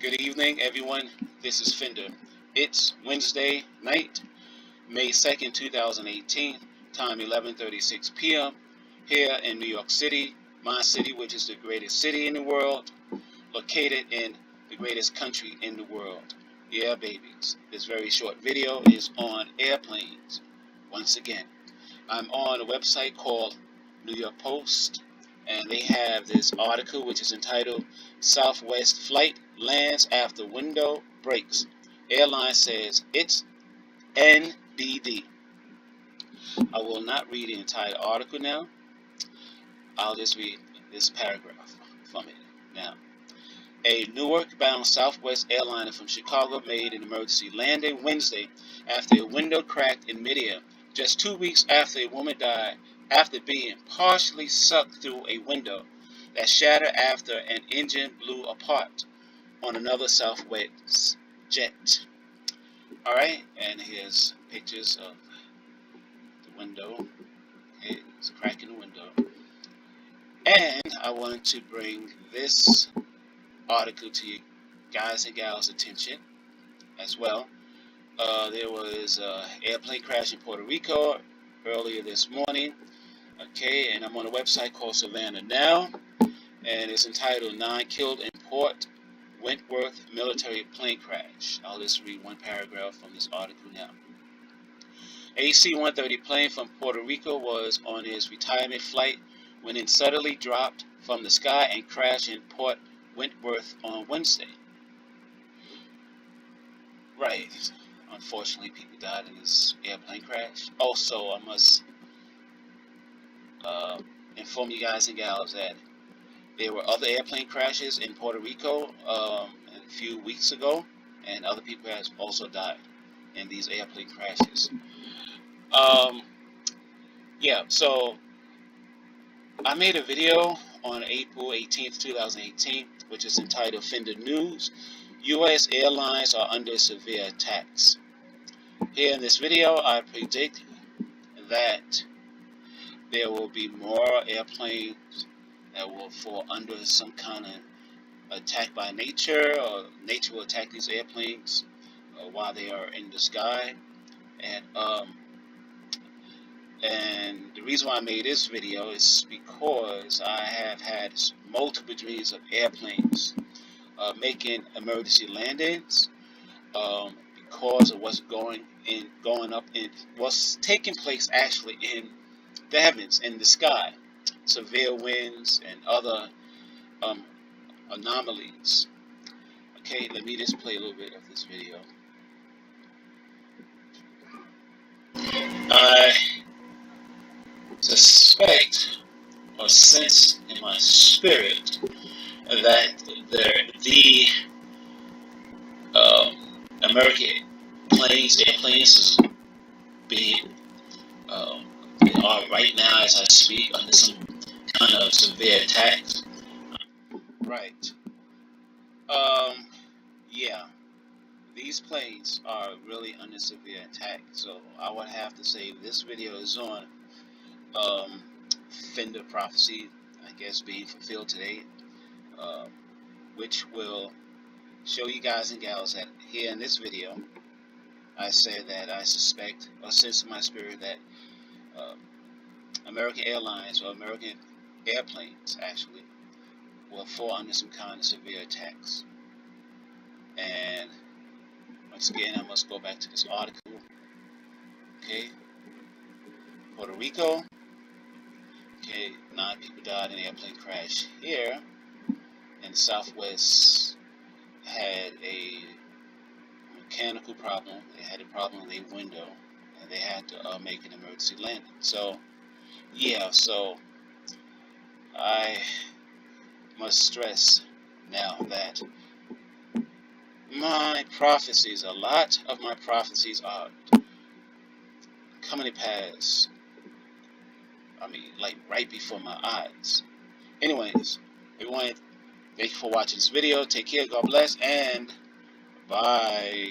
Good evening, everyone. This is Fender. It's Wednesday night, May 2nd, 2018, time 11:36 p.m. here in New York City, my city, which is the greatest city in the world, located in the greatest country in the world. Yeah, babies. This very short video is on airplanes. Once again, I'm on a website called New York Post, and they have this article which is entitled Southwest Flight Lands After Window Breaks. Airline says it's NBD. I will not read the entire article now. I'll just read this paragraph from it now. A Newark-bound Southwest airliner from Chicago made an emergency landing Wednesday after a window cracked in midair, just 2 weeks after a woman died after being partially sucked through a window that shattered after an engine blew apart on another Southwest jet. Alright, and here's pictures of the window. Okay, it's a crack in the window. And I wanted to bring this article to you guys and gals' attention as well. There was an airplane crash in Puerto Rico earlier this morning. Okay, and I'm on a website called Savannah Now, and it's entitled 9 Killed in Port Wentworth Military Plane Crash. I'll just read one paragraph from this article now. A C-130 plane from Puerto Rico was on its retirement flight when it suddenly dropped from the sky and crashed in Port Wentworth on Wednesday. Right. Unfortunately, people died in this airplane crash. Also, I must inform you guys and gals that there were other airplane crashes in Puerto Rico a few weeks ago, and other people have also died in these airplane crashes. Yeah, so I made a video on April 18th, 2018, which is entitled Fender News. U.S. airlines are under severe attacks. Here in this video, I predict that there will be more airplanes that will fall under some kind of attack by nature, or nature will attack these airplanes while they are in the sky. And the reason why I made this video is because I have had multiple dreams of airplanes making emergency landings because of what's going up in what's taking place actually in the heavens, in the sky, severe winds and other anomalies. Okay, let me just play a little bit of this video. I suspect or sense in my spirit that the American airplanes is being they are right now as I speak under some kind of severe attacks. Right. Yeah. These planes are really under severe attack. So I would have to say this video is on Fender prophecy, I guess, being fulfilled today, which will show you guys and gals that here in this video I said that I suspect or sense in my spirit that American airlines or American airplanes actually will fall under some kind of severe attacks. And once again, I must go back to this article. Okay, Puerto Rico. Okay, 9 people died in an airplane crash here. And Southwest had a mechanical problem. They had a problem with a window, and they had to make an emergency landing. So, yeah, so I must stress now that my prophecies, a lot of my prophecies are coming to pass. I mean, like right before my eyes. Anyways, everyone, thank you for watching this video. Take care, God bless, and bye.